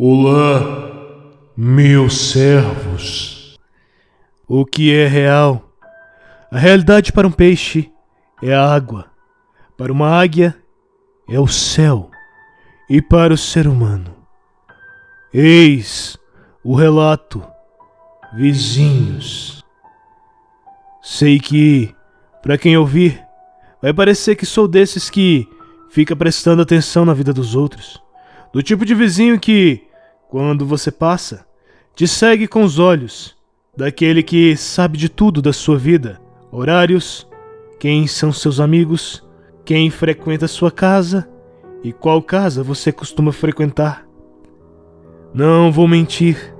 Olá, meus servos. O que é real? A realidade para um peixe é a água, para uma águia é o céu e para o ser humano. Eis o relato, vizinhos. Sei que, para quem ouvir, vai parecer que sou desses que fica prestando atenção na vida dos outros. Do tipo de vizinho que, quando você passa, te segue com os olhos. Daquele que sabe de tudo da sua vida, horários, quem são seus amigos, quem frequenta sua casa e qual casa você costuma frequentar. Não vou mentir,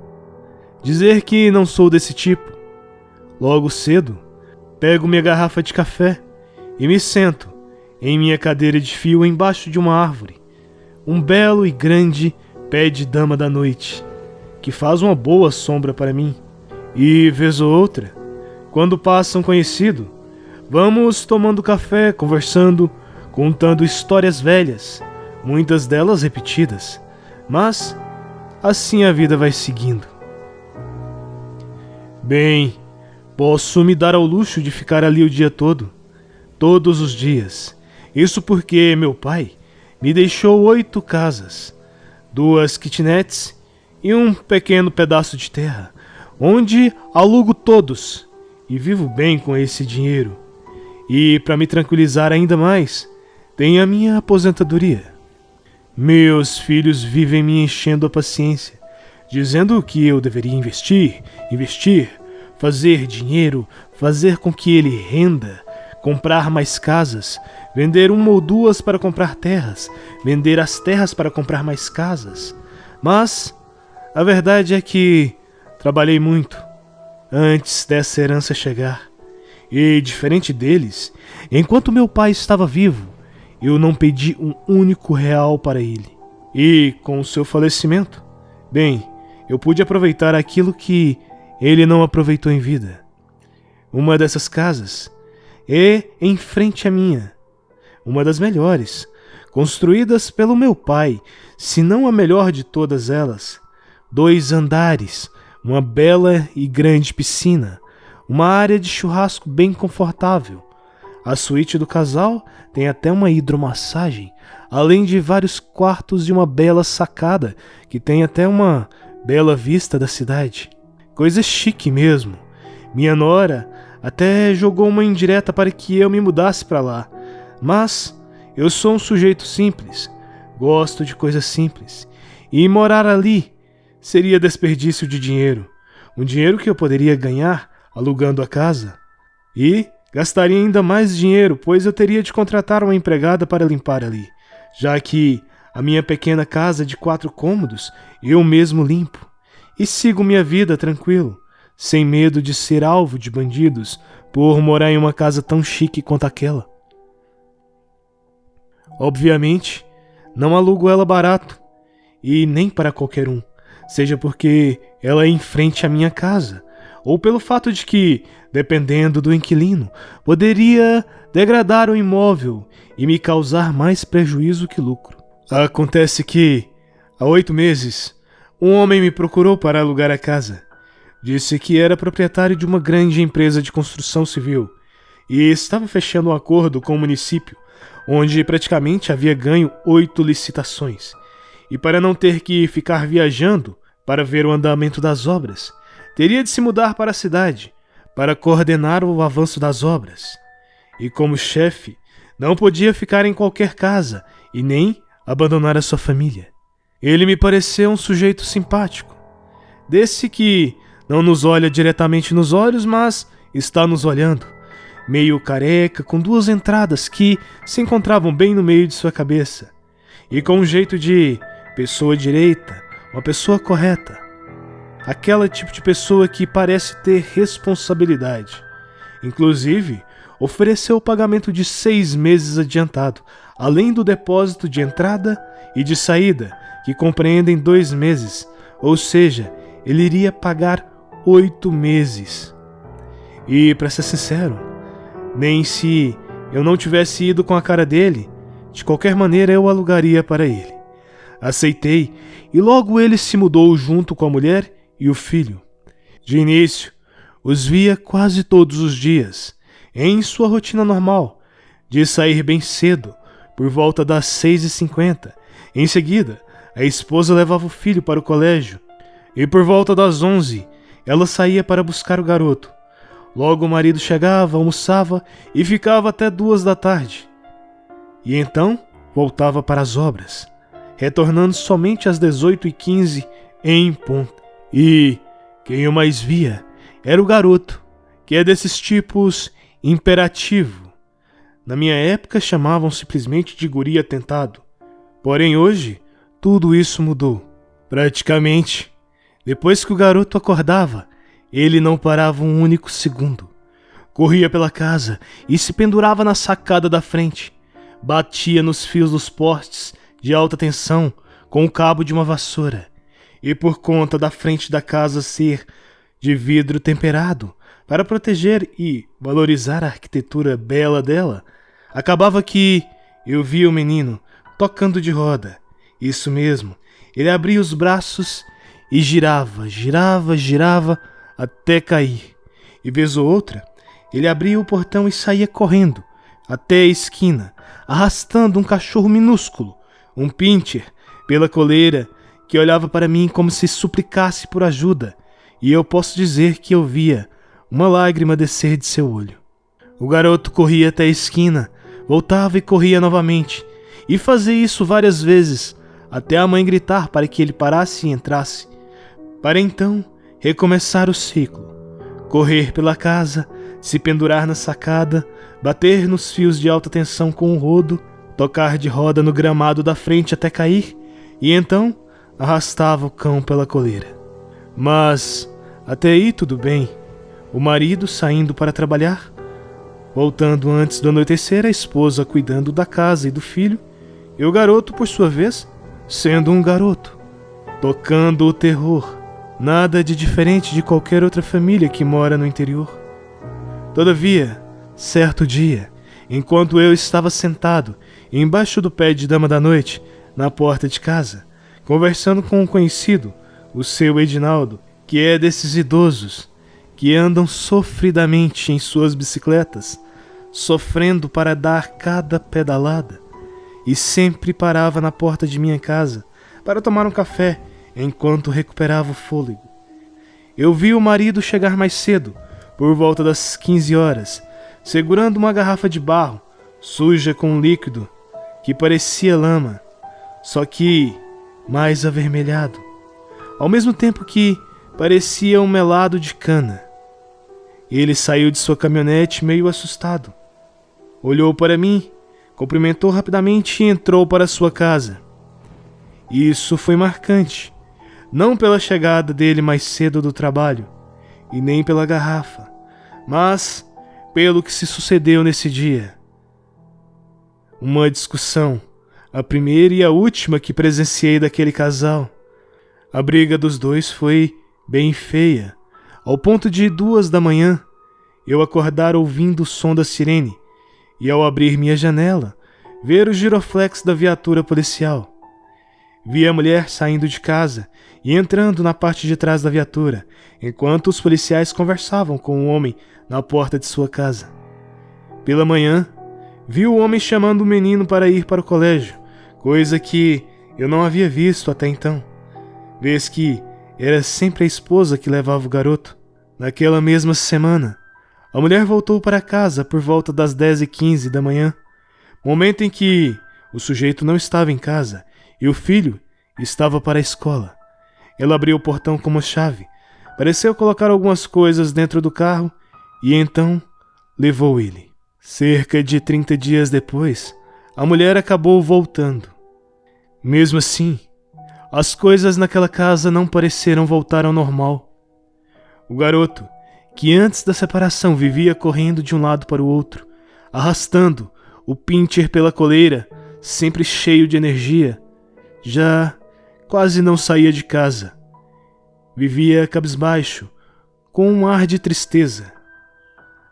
dizer que não sou desse tipo. Logo cedo, pego minha garrafa de café e me sento em minha cadeira de fio embaixo de uma árvore, um belo e grande pé de dama da noite, que faz uma boa sombra para mim. E, vez ou outra, quando passa um conhecido, vamos tomando café, conversando, contando histórias velhas, muitas delas repetidas, mas assim a vida vai seguindo. Bem, posso me dar ao luxo de ficar ali o dia todo, todos os dias. Isso porque meu pai me deixou 8 casas, 2 kitnets e um pequeno pedaço de terra, onde alugo todos e vivo bem com esse dinheiro. E, para me tranquilizar ainda mais, tenho a minha aposentadoria. Meus filhos vivem me enchendo a paciência, dizendo que eu deveria investir, fazer dinheiro, fazer com que ele renda, comprar mais casas, vender 1 ou 2 para comprar terras, vender as terras para comprar mais casas. Mas a verdade é que trabalhei muito antes dessa herança chegar. E, diferente deles, enquanto meu pai estava vivo, eu não pedi um único real para ele. E, com o seu falecimento, bem, eu pude aproveitar aquilo que ele não aproveitou em vida. Uma dessas casas é em frente à minha, uma das melhores, construídas pelo meu pai, se não a melhor de todas elas. 2 andares, uma bela e grande piscina, uma área de churrasco bem confortável. A suíte do casal tem até uma hidromassagem, além de vários quartos e uma bela sacada que tem até uma bela vista da cidade. Coisa chique mesmo. Minha nora até jogou uma indireta para que eu me mudasse para lá, mas eu sou um sujeito simples, gosto de coisas simples, e morar ali seria desperdício de dinheiro, um dinheiro que eu poderia ganhar alugando a casa, e gastaria ainda mais dinheiro, pois eu teria de contratar uma empregada para limpar ali, já que a minha pequena casa de 4 cômodos eu mesmo limpo, e sigo minha vida tranquilo, sem medo de ser alvo de bandidos por morar em uma casa tão chique quanto aquela. Obviamente, não alugo ela barato, e nem para qualquer um, seja porque ela é em frente à minha casa, ou pelo fato de que, dependendo do inquilino, poderia degradar o imóvel e me causar mais prejuízo que lucro. Acontece que, há 8 meses, um homem me procurou para alugar a casa. Disse que era proprietário de uma grande empresa de construção civil e estava fechando um acordo com o município, onde praticamente havia ganho 8 licitações. E para não ter que ficar viajando para ver o andamento das obras, teria de se mudar para a cidade para coordenar o avanço das obras. E como chefe, não podia ficar em qualquer casa e nem abandonar a sua família. Ele me pareceu um sujeito simpático, desse que não nos olha diretamente nos olhos, mas está nos olhando, meio careca, com 2 entradas que se encontravam bem no meio de sua cabeça, e com um jeito de pessoa direita, uma pessoa correta. Aquela tipo de pessoa que parece ter responsabilidade. Inclusive, ofereceu o pagamento de 6 meses adiantado, além do depósito de entrada e de saída, que compreendem 2 meses, ou seja, ele iria pagar 8 meses. E, para ser sincero, nem se eu não tivesse ido com a cara dele, de qualquer maneira eu alugaria para ele. Aceitei, e logo ele se mudou junto com a mulher e o filho. De início, os via quase todos os dias, em sua rotina normal, de sair bem cedo, por volta das 6h50. Em seguida, a esposa levava o filho para o colégio, e por volta das 11, ela saía para buscar o garoto. Logo o marido chegava, almoçava e ficava até 2 da tarde. E então voltava para as obras, retornando somente às 18h15 em ponto. E quem eu mais via era o garoto, que é desses tipos imperativo. Na minha época chamavam simplesmente de guri atentado. Porém hoje, tudo isso mudou. Praticamente, depois que o garoto acordava, ele não parava um único segundo. Corria pela casa e se pendurava na sacada da frente. Batia nos fios dos postes de alta tensão com o cabo de uma vassoura. E por conta da frente da casa ser de vidro temperado, para proteger e valorizar a arquitetura bela dela, acabava que eu via o menino tocando de roda. Isso mesmo, ele abria os braços e girava, girava, girava até cair. E vez ou outra, ele abria o portão e saía correndo até a esquina, arrastando um cachorro minúsculo, um pincher, pela coleira, que olhava para mim como se suplicasse por ajuda, e eu posso dizer que eu via uma lágrima descer de seu olho. O garoto corria até a esquina, voltava e corria novamente, e fazia isso várias vezes, até a mãe gritar para que ele parasse e entrasse, para então recomeçar o ciclo, correr pela casa, se pendurar na sacada, bater nos fios de alta tensão com um rodo, tocar de roda no gramado da frente até cair, e então arrastava o cão pela coleira. Mas até aí tudo bem. O marido saindo para trabalhar, voltando antes do anoitecer, a esposa cuidando da casa e do filho, e o garoto, por sua vez, sendo um garoto, tocando o terror. Nada de diferente de qualquer outra família que mora no interior. Todavia, certo dia, enquanto eu estava sentado embaixo do pé de dama da noite, na porta de casa, conversando com um conhecido, o seu Edinaldo, que é desses idosos que andam sofridamente em suas bicicletas, sofrendo para dar cada pedalada, e sempre parava na porta de minha casa para tomar um café enquanto recuperava o fôlego. Eu vi o marido chegar mais cedo, por volta das 15 horas, segurando uma garrafa de barro, suja com um líquido que parecia lama, só que mais avermelhado, ao mesmo tempo que parecia um melado de cana. Ele saiu de sua caminhonete meio assustado. Olhou para mim, cumprimentou rapidamente e entrou para sua casa. Isso foi marcante, não pela chegada dele mais cedo do trabalho, e nem pela garrafa, mas pelo que se sucedeu nesse dia. Uma discussão, a primeira e a última que presenciei daquele casal. A briga dos dois foi bem feia, ao ponto de 2 da manhã eu acordar ouvindo o som da sirene e, ao abrir minha janela, ver o giroflex da viatura policial. Vi a mulher saindo de casa e entrando na parte de trás da viatura, enquanto os policiais conversavam com o homem na porta de sua casa. Pela manhã, vi o homem chamando o menino para ir para o colégio, coisa que eu não havia visto até então, vez que era sempre a esposa que levava o garoto. Naquela mesma semana, a mulher voltou para casa por volta das 10h15 da manhã, momento em que o sujeito não estava em casa e o filho estava para a escola. Ela abriu o portão com uma chave, pareceu colocar algumas coisas dentro do carro e então levou ele. Cerca de 30 dias depois, a mulher acabou voltando. Mesmo assim, as coisas naquela casa não pareceram voltar ao normal. O garoto, que antes da separação vivia correndo de um lado para o outro, arrastando o pincher pela coleira, sempre cheio de energia, já quase não saía de casa. Vivia cabisbaixo, com um ar de tristeza.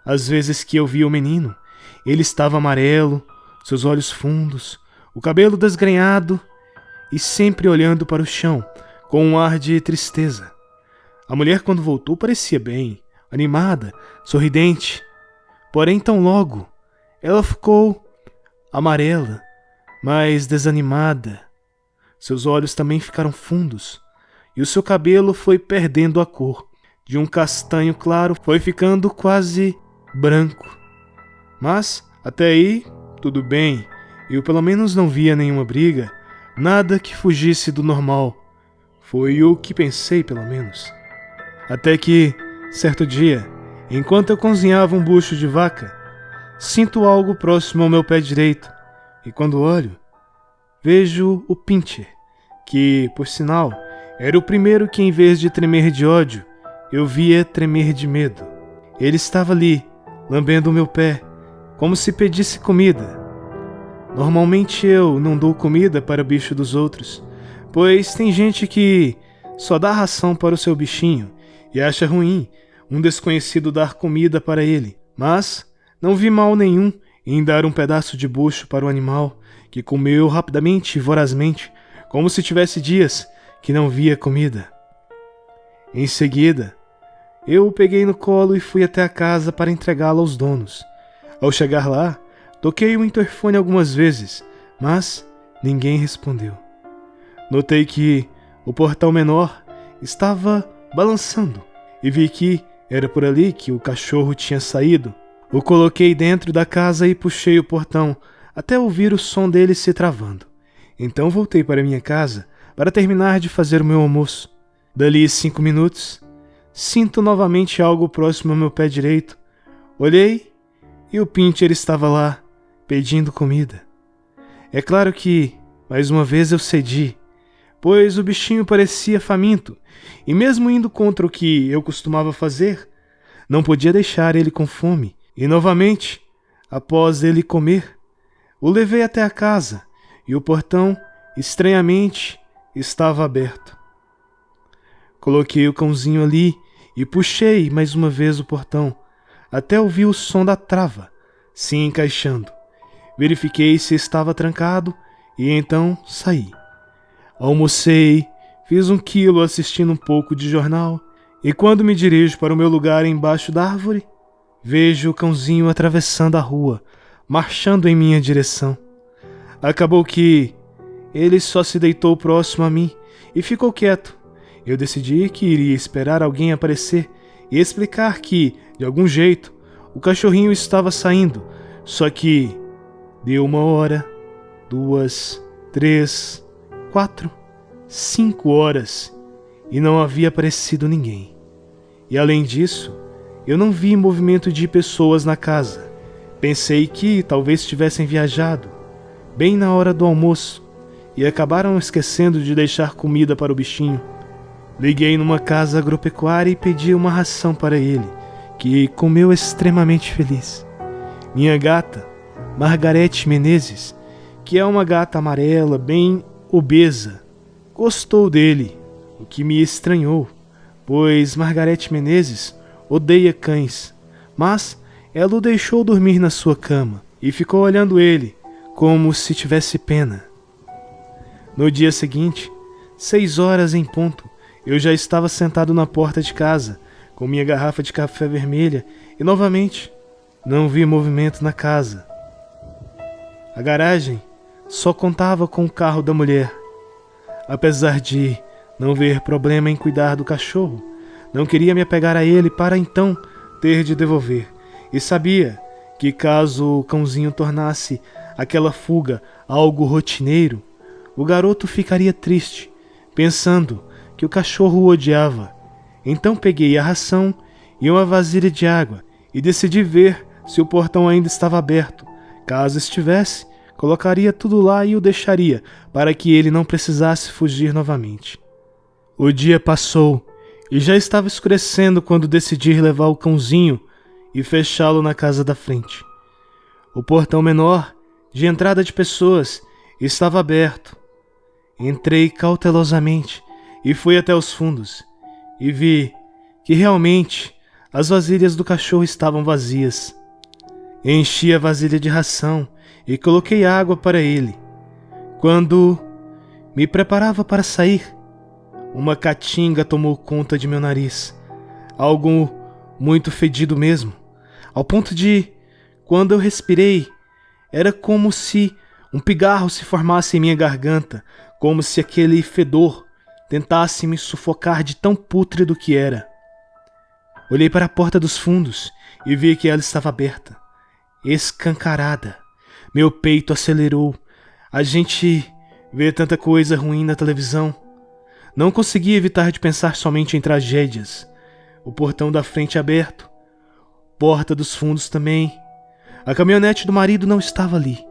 Às vezes que eu via o menino, ele estava amarelo, seus olhos fundos, o cabelo desgrenhado, e sempre olhando para o chão, com um ar de tristeza. A mulher, quando voltou, parecia bem, animada, sorridente. Porém, tão logo, ela ficou amarela, mas desanimada. Seus olhos também ficaram fundos, e o seu cabelo foi perdendo a cor. De um castanho claro, foi ficando quase branco. Mas, até aí, tudo bem. Eu pelo menos não via nenhuma briga, nada que fugisse do normal. Foi o que pensei, pelo menos. Até que, certo dia, enquanto eu cozinhava um bucho de vaca, sinto algo próximo ao meu pé direito, e quando olho, vejo o Pincher, que, por sinal, era o primeiro que, em vez de tremer de ódio, eu via tremer de medo. Ele estava ali, lambendo o meu pé, como se pedisse comida. Normalmente eu não dou comida para o bicho dos outros, pois tem gente que só dá ração para o seu bichinho e acha ruim um desconhecido dar comida para ele. Mas não vi mal nenhum em dar um pedaço de bucho para o animal, que comeu rapidamente e vorazmente, como se tivesse dias que não via comida. Em seguida, eu o peguei no colo e fui até a casa para entregá-lo aos donos. Ao chegar lá, toquei o interfone algumas vezes, mas ninguém respondeu. Notei que o portão menor estava balançando e vi que era por ali que o cachorro tinha saído. O coloquei dentro da casa e puxei o portão até ouvir o som dele se travando. Então voltei para minha casa para terminar de fazer o meu almoço. Dali 5 minutos, sinto novamente algo próximo ao meu pé direito. Olhei e o Pincher estava lá, pedindo comida. É claro que, mais uma vez, eu cedi, pois o bichinho parecia faminto, e mesmo indo contra o que eu costumava fazer, não podia deixar ele com fome. E novamente, após ele comer, o levei até a casa, e o portão, estranhamente, estava aberto. Coloquei o cãozinho ali e puxei mais uma vez o portão, até ouvir o som da trava se encaixando. Verifiquei se estava trancado e então saí. Almocei, fiz 1 quilo assistindo um pouco de jornal, e quando me dirijo para o meu lugar embaixo da árvore, vejo o cãozinho atravessando a rua, marchando em minha direção. Acabou que ele só se deitou próximo a mim e ficou quieto. Eu decidi que iria esperar alguém aparecer e explicar que, de algum jeito, o cachorrinho estava saindo, só que deu 1 hora, 2, 3, 4, 5 horas e não havia aparecido ninguém. E além disso, eu não vi movimento de pessoas na casa. Pensei que talvez tivessem viajado, bem na hora do almoço, e acabaram esquecendo de deixar comida para o bichinho. Liguei numa casa agropecuária e pedi uma ração para ele, que comeu extremamente feliz. Minha gata, Margarete Menezes, que é uma gata amarela bem obesa, gostou dele, o que me estranhou, pois Margarete Menezes odeia cães, mas ela o deixou dormir na sua cama e ficou olhando ele como se tivesse pena. No dia seguinte, 6 horas em ponto, eu já estava sentado na porta de casa, com minha garrafa de café vermelha, e novamente não vi movimento na casa. A garagem só contava com o carro da mulher. Apesar de não ver problema em cuidar do cachorro, não queria me apegar a ele para então ter de devolver, e sabia que caso o cãozinho tornasse aquela fuga algo rotineiro, o garoto ficaria triste, pensando que o cachorro o odiava. Então peguei a ração e uma vasilha de água e decidi ver se o portão ainda estava aberto. Caso estivesse, colocaria tudo lá e o deixaria para que ele não precisasse fugir novamente. O dia passou e já estava escurecendo quando decidi levar o cãozinho e fechá-lo na casa da frente. O portão menor, de entrada de pessoas, estava aberto. Entrei cautelosamente e fui até os fundos, e vi que realmente as vasilhas do cachorro estavam vazias. Enchi a vasilha de ração e coloquei água para ele, quando Me preparava para sair. Uma caatinga tomou conta de meu nariz. Algo muito fedido mesmo, ao ponto de, quando eu respirei, era como se um pigarro se formasse em minha garganta, como se aquele fedor tentasse me sufocar de tão pútrido que era. Olhei para a porta dos fundos e vi que ela estava aberta, escancarada. Meu peito acelerou. A gente vê tanta coisa ruim na televisão. Não consegui evitar de pensar somente em tragédias. O portão da frente aberto, porta dos fundos também. A caminhonete do marido não estava ali.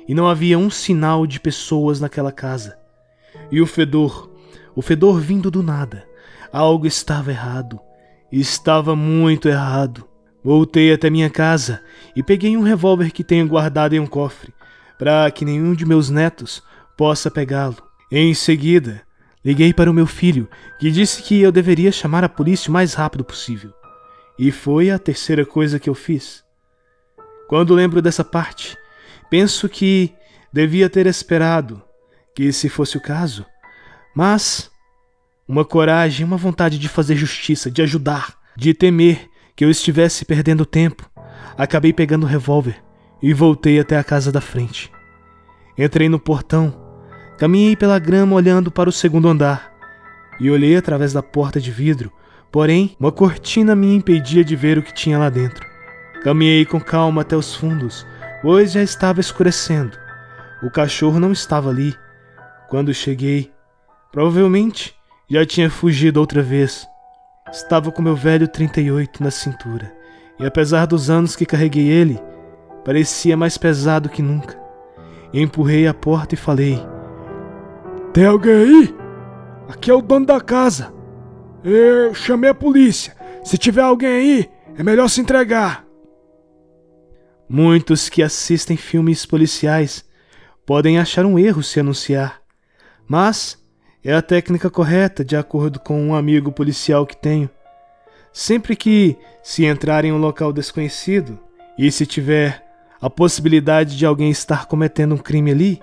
E não havia um sinal de pessoas naquela casa. E o fedor vindo do nada. Algo estava errado. Estava muito errado. Voltei até minha casa e peguei um revólver que tenho guardado em um cofre, para que nenhum de meus netos possa pegá-lo. Em seguida, liguei para o meu filho, que disse que eu deveria chamar a polícia o mais rápido possível. E foi a terceira coisa que eu fiz. Quando lembro dessa parte, penso que devia ter esperado, que se fosse o caso, mas uma coragem, uma vontade de fazer justiça, de ajudar, de temer que eu estivesse perdendo tempo, acabei pegando o revólver e voltei até a casa da frente. Entrei no portão, caminhei pela grama olhando para o segundo andar e olhei através da porta de vidro, porém uma cortina me impedia de ver o que tinha lá dentro. Caminhei com calma até os fundos, pois já estava escurecendo. O cachorro não estava ali. Quando cheguei, provavelmente já tinha fugido outra vez. Estava com meu velho 38 na cintura, e apesar dos anos que carreguei ele, parecia mais pesado que nunca. Empurrei a porta e falei: Tem alguém aí? Aqui é o dono da casa. Eu chamei a polícia. Se tiver alguém aí, é melhor se entregar. Muitos que assistem filmes policiais podem achar um erro se anunciar, mas é a técnica correta de acordo com um amigo policial que tenho. Sempre que se entrar em um local desconhecido e se tiver a possibilidade de alguém estar cometendo um crime ali,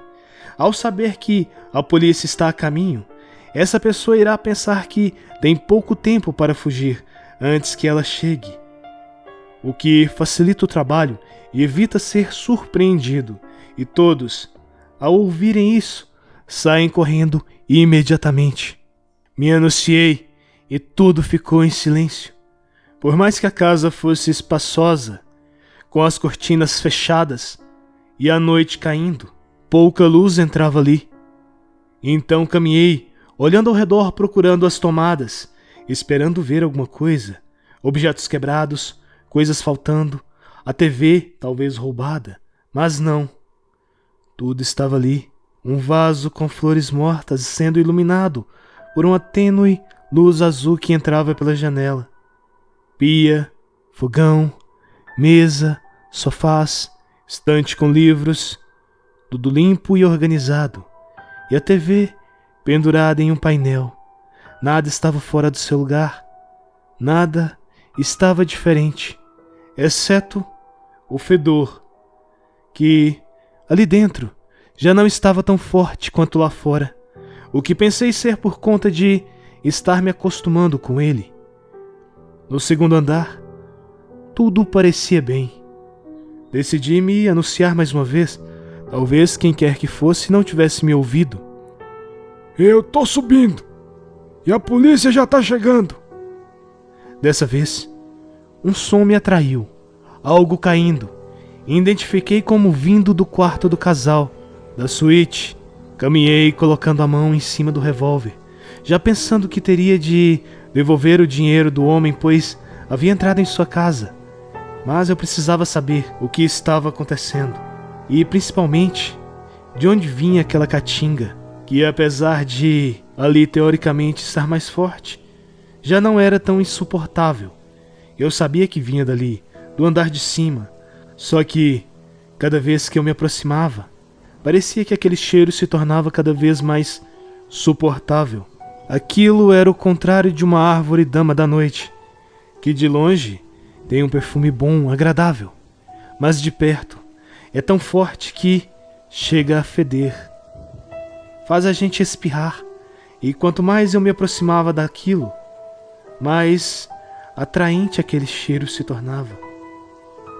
ao saber que a polícia está a caminho, essa pessoa irá pensar que tem pouco tempo para fugir antes que ela chegue, o que facilita o trabalho e evita ser surpreendido, e todos, ao ouvirem isso, saem correndo imediatamente. Me anunciei e tudo ficou em silêncio. Por mais que a casa fosse espaçosa, com as cortinas fechadas e a noite caindo, pouca luz entrava ali. Então caminhei, olhando ao redor procurando as tomadas, esperando ver alguma coisa, objetos quebrados, coisas faltando, a TV talvez roubada, mas não. Tudo estava ali. Um vaso com flores mortas sendo iluminado por uma tênue luz azul que entrava pela janela. Pia, fogão, mesa, sofás, estante com livros, tudo limpo e organizado. E a TV pendurada em um painel. Nada estava fora do seu lugar. Nada estava diferente, exceto o fedor, que ali dentro já não estava tão forte quanto lá fora, o que pensei ser por conta de estar me acostumando com ele. No segundo andar, tudo parecia bem. Decidi me anunciar mais uma vez. Talvez quem quer que fosse não tivesse me ouvido. Eu tô subindo e a polícia já tá chegando. Dessa vez, um som me atraiu, algo caindo. Identifiquei como vindo do quarto do casal, da suíte. Caminhei colocando a mão em cima do revólver, já pensando que teria de devolver o dinheiro do homem, pois havia entrado em sua casa. Mas eu precisava saber o que estava acontecendo e, principalmente, de onde vinha aquela caatinga, que apesar de ali teoricamente estar mais forte, já não era tão insuportável. Eu sabia que vinha dali, do andar de cima, só que, cada vez que eu me aproximava, parecia que aquele cheiro se tornava cada vez mais suportável. Aquilo era o contrário de uma árvore dama da noite, que de longe tem um perfume bom, agradável, mas de perto é tão forte que chega a feder. faz a gente espirrar, e quanto mais eu me aproximava daquilo, mais atraente aquele cheiro se tornava.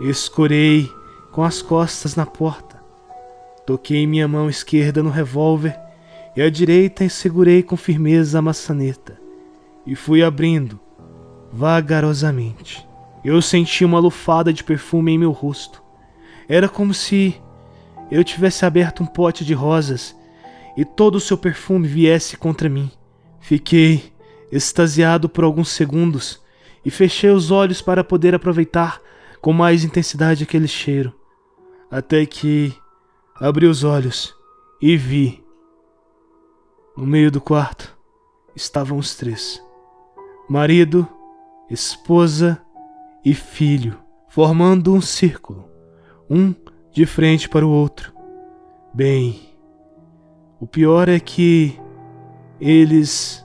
Escorei com as costas na porta, toquei minha mão esquerda no revólver e a direita segurei com firmeza a maçaneta e fui abrindo vagarosamente. Eu senti uma lufada de perfume em meu rosto. Era como se eu tivesse aberto um pote de rosas e todo o seu perfume viesse contra mim. Fiquei extasiado por alguns segundos e fechei os olhos para poder aproveitar com mais intensidade aquele cheiro. Até que abri os olhos e vi. No meio do quarto estavam os três: marido, esposa e filho, formando um círculo, um de frente para o outro. Bem, o pior é que eles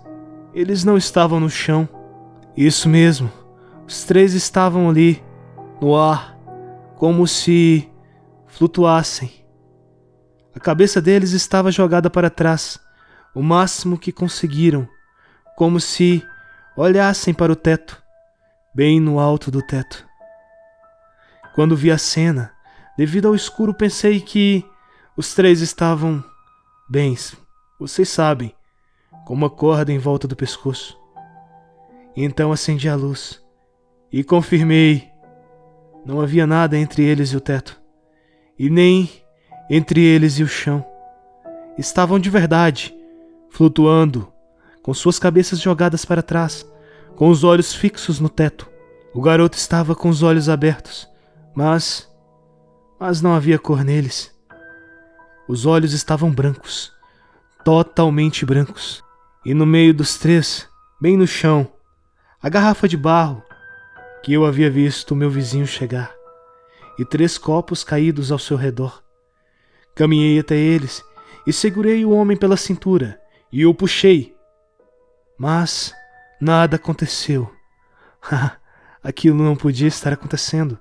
não estavam no chão. Isso mesmo, os três estavam ali, no ar, como se flutuassem. A cabeça deles estava jogada para trás, o máximo que conseguiram, como se olhassem para o teto, bem no alto do teto. Quando vi a cena, devido ao escuro, pensei que os três estavam bem, vocês sabem, com uma corda em volta do pescoço. Então acendi a luz e confirmei. Não havia nada entre eles e o teto, e nem entre eles e o chão. Estavam de verdade, flutuando, com suas cabeças jogadas para trás, com os olhos fixos no teto. O garoto estava com os olhos abertos, mas não havia cor neles. Os olhos estavam brancos, totalmente brancos. E no meio dos três, bem no chão, a garrafa de barro que eu havia visto o meu vizinho chegar, e 3 copos caídos ao seu redor. Caminhei até eles e segurei o homem pela cintura e o puxei. Mas nada aconteceu. Aquilo não podia estar acontecendo.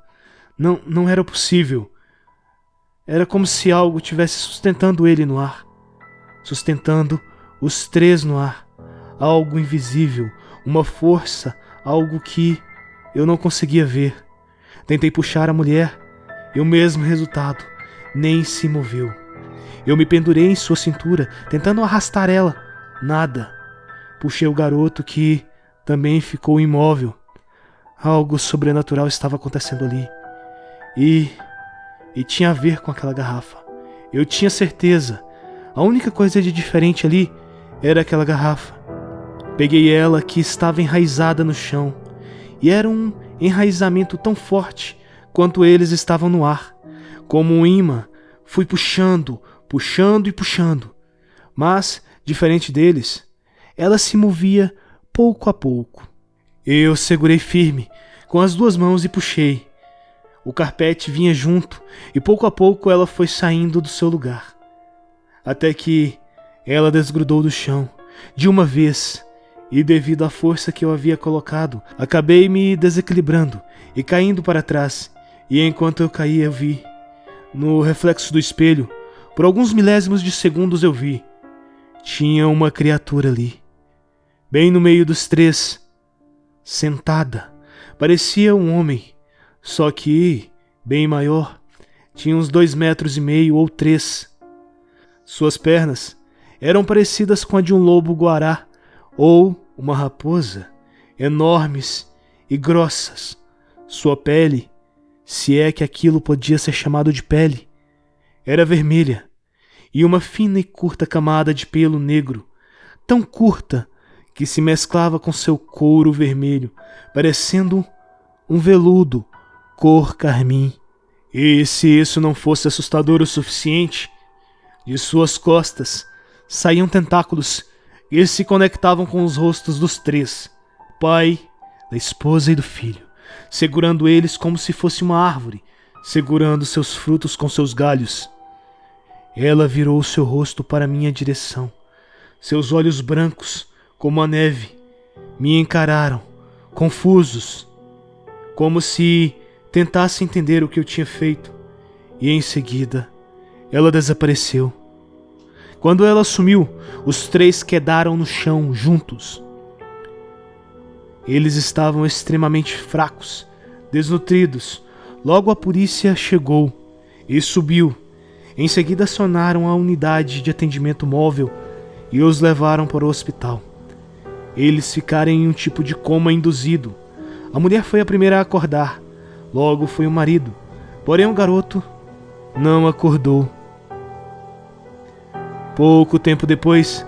Não era possível. Era como se algo tivesse sustentando ele no ar, sustentando os três no ar. Algo invisível, uma força, algo que eu não conseguia ver. Tentei puxar a mulher e o mesmo resultado, nem se moveu. Eu me pendurei em sua cintura, tentando arrastar ela. Nada. Puxei o garoto, que também ficou imóvel. Algo sobrenatural estava acontecendo ali. E tinha a ver com aquela garrafa. Eu tinha certeza. A única coisa de diferente ali era aquela garrafa. Peguei ela, que estava enraizada no chão, e era um enraizamento tão forte quanto eles estavam no ar. Como um imã, fui puxando e puxando. Mas, diferente deles, ela se movia pouco a pouco. Eu segurei firme com as 2 mãos e puxei. O carpete vinha junto e pouco a pouco ela foi saindo do seu lugar. Até que ela desgrudou do chão de uma vez, e devido à força que eu havia colocado, acabei me desequilibrando e caindo para trás. E enquanto eu caía, eu vi, no reflexo do espelho, por alguns milésimos de segundos eu vi, tinha uma criatura ali, bem no meio dos três, sentada. Parecia um homem, só que bem maior, tinha uns 2,5 metros ou 3. Suas pernas eram parecidas com a de um lobo-guará ou uma raposa, enormes e grossas. Sua pele, se é que aquilo podia ser chamado de pele, era vermelha, e uma fina e curta camada de pelo negro, tão curta que se mesclava com seu couro vermelho, parecendo um veludo cor carmim. E se isso não fosse assustador o suficiente, de suas costas saíam tentáculos e se conectavam com os rostos dos 3, do pai, da esposa e do filho, segurando eles como se fosse uma árvore, segurando seus frutos com seus galhos. Ela virou seu rosto para minha direção. Seus olhos brancos, como a neve, me encararam, confusos, como se tentasse entender o que eu tinha feito. E em seguida, ela desapareceu. Quando ela sumiu, os três quedaram no chão juntos. Eles estavam extremamente fracos, desnutridos. Logo a polícia chegou e subiu. Em seguida acionaram a unidade de atendimento móvel e os levaram para o hospital. Eles ficaram em um tipo de coma induzido. A mulher foi a primeira a acordar. Logo foi o marido. Porém o garoto não acordou. Pouco tempo depois,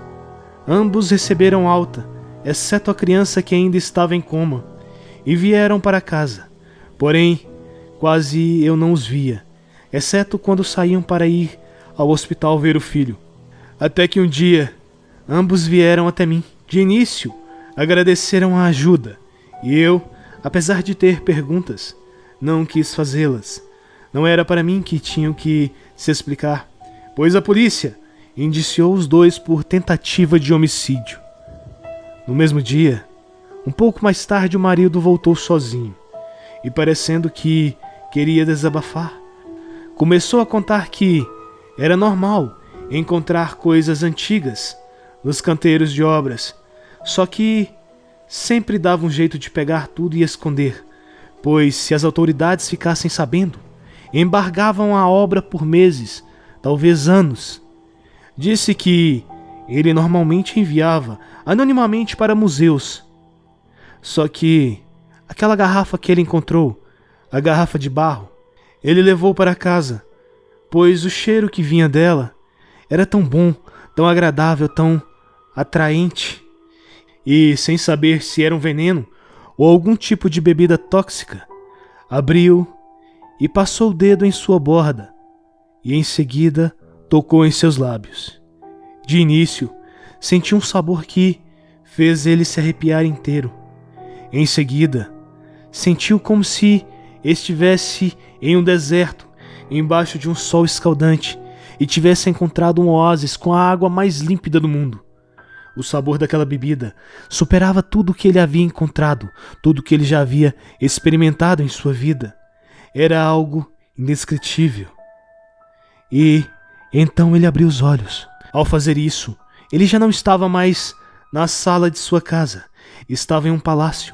ambos receberam alta, exceto a criança que ainda estava em coma, e vieram para casa. Porém, quase eu não os via, exceto quando saíam para ir ao hospital ver o filho. Até que um dia, ambos vieram até mim. De início, agradeceram a ajuda, e eu, apesar de ter perguntas, não quis fazê-las. Não era para mim que tinham que se explicar, pois a polícia indiciou os dois por tentativa de homicídio. No mesmo dia, um pouco mais tarde, o marido voltou sozinho e, parecendo que queria desabafar, começou a contar que era normal encontrar coisas antigas nos canteiros de obras, só que sempre dava um jeito de pegar tudo e esconder, pois se as autoridades ficassem sabendo, embargavam a obra por meses, talvez anos. Disse que ele normalmente enviava anonimamente para museus. Só que aquela garrafa que ele encontrou, a garrafa de barro, ele levou para casa, pois o cheiro que vinha dela era tão bom, tão agradável, tão atraente. E, sem saber se era um veneno ou algum tipo de bebida tóxica, abriu e passou o dedo em sua borda, e em seguida tocou em seus lábios. De início, senti um sabor que fez ele se arrepiar inteiro. Em seguida, sentiu como se estivesse em um deserto, embaixo de um sol escaldante, e tivesse encontrado um oásis com a água mais límpida do mundo. O sabor daquela bebida superava tudo o que ele havia encontrado, tudo o que ele já havia experimentado em sua vida. Era algo indescritível. E então ele abriu os olhos. Ao fazer isso, ele já não estava mais na sala de sua casa. Estava em um palácio,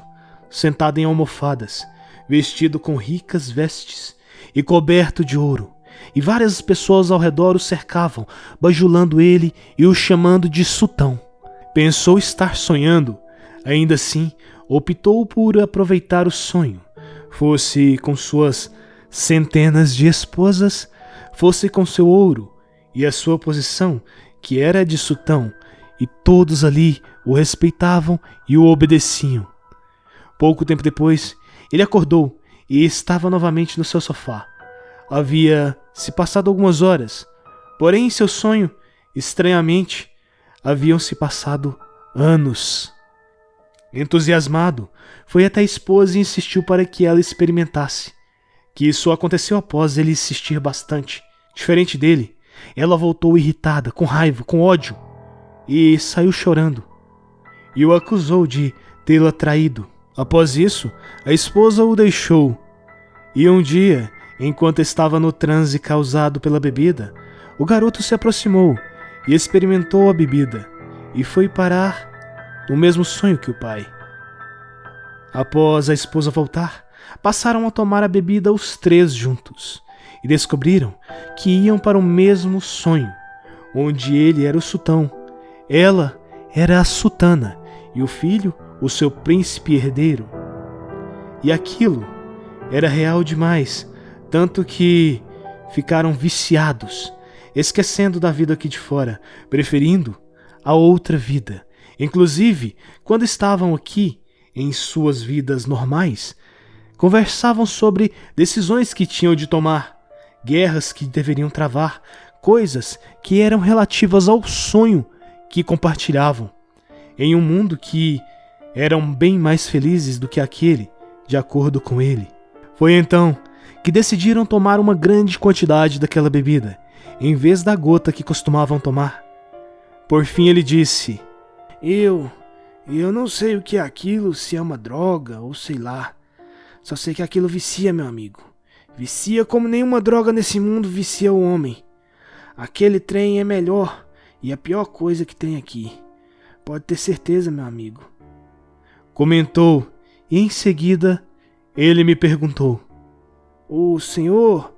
sentado em almofadas, vestido com ricas vestes e coberto de ouro. E várias pessoas ao redor o cercavam, bajulando ele e o chamando de sultão. Pensou estar sonhando. Ainda assim, optou por aproveitar o sonho. Fosse com suas centenas de esposas, fosse com seu ouro e a sua posição, que era de sultão, e todos ali o respeitavam e o obedeciam. Pouco tempo depois, ele acordou e estava novamente no seu sofá. Havia se passado algumas horas, porém em seu sonho, estranhamente, haviam se passado anos. Entusiasmado, foi até a esposa e insistiu para que ela experimentasse, que isso aconteceu após ele insistir bastante. Diferente dele, ela voltou irritada, com raiva, com ódio, e saiu chorando, e o acusou de tê-la traído. Após isso, a esposa o deixou, e um dia, enquanto estava no transe causado pela bebida, o garoto se aproximou e experimentou a bebida, e foi parar no mesmo sonho que o pai. Após a esposa voltar, passaram a tomar a bebida os três juntos, e descobriram que iam para o mesmo sonho, onde ele era o sultão, ela era a sultana, e o filho, o seu príncipe herdeiro. E aquilo era real demais, tanto que ficaram viciados, esquecendo da vida aqui de fora, preferindo a outra vida. Inclusive, quando estavam aqui, em suas vidas normais, conversavam sobre decisões que tinham de tomar, guerras que deveriam travar, coisas que eram relativas ao sonho que compartilhavam, em um mundo que eram bem mais felizes do que aquele, de acordo com ele. Foi então que decidiram tomar uma grande quantidade daquela bebida, em vez da gota que costumavam tomar. Por fim ele disse: Eu não sei o que é aquilo, se é uma droga ou sei lá. Só sei que aquilo vicia, meu amigo. Vicia como nenhuma droga nesse mundo vicia o homem. Aquele trem é melhor E a pior coisa que tem aqui. Pode ter certeza, meu amigo. Comentou, e em seguida ele me perguntou: O senhor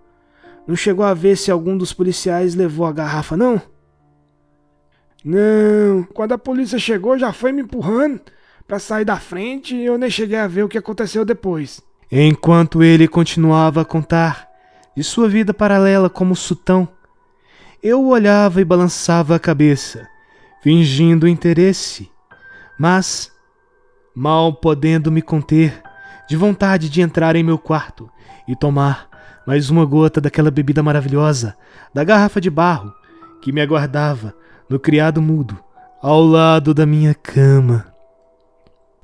não chegou a ver se algum dos policiais levou a garrafa, não? Não, quando a polícia chegou já foi me empurrando pra sair da frente e eu nem cheguei a ver o que aconteceu depois. Enquanto ele continuava a contar de sua vida paralela como sultão, eu olhava e balançava a cabeça, fingindo interesse, mas, mal podendo me conter, de vontade de entrar em meu quarto e tomar mais uma gota daquela bebida maravilhosa, da garrafa de barro que me aguardava no criado mudo, ao lado da minha cama.